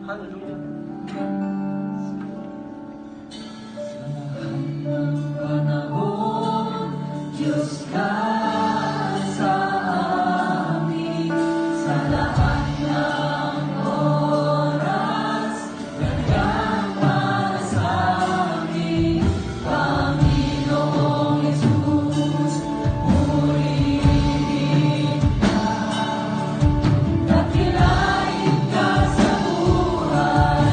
Hallelujah. Panahon, Diyos ka sa amin, sa lahat ng oras, ganyan para sa amin, Panginoong Jesus, purihin ka. Dakilain ka sa buhay,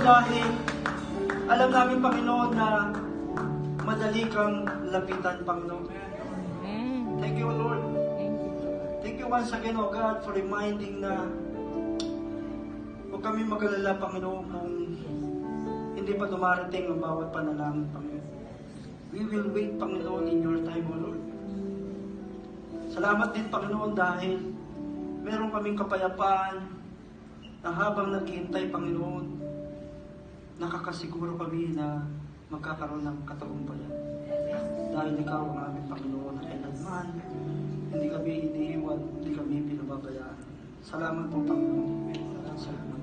dahil alam namin, Panginoon, na madali kang lapitan, Panginoon. Thank you, Lord. Thank you once again, O God, for reminding na huwag kami mag-alala, Panginoon, kung hindi pa dumarating ang bawat panalangin, Panginoon. We will wait, Panginoon, in your time, O Lord. Salamat din, Panginoon, dahil meron kaming kapayapaan na habang naghihintay, Panginoon, nakakasiguro kami na magkakaroon ng katagumpayan. Dahil ikaw ang aming Panginoon na kailanman, hindi kami iniiwan, hindi kami pinababayaan. Salamat po, Panginoon. Salamat.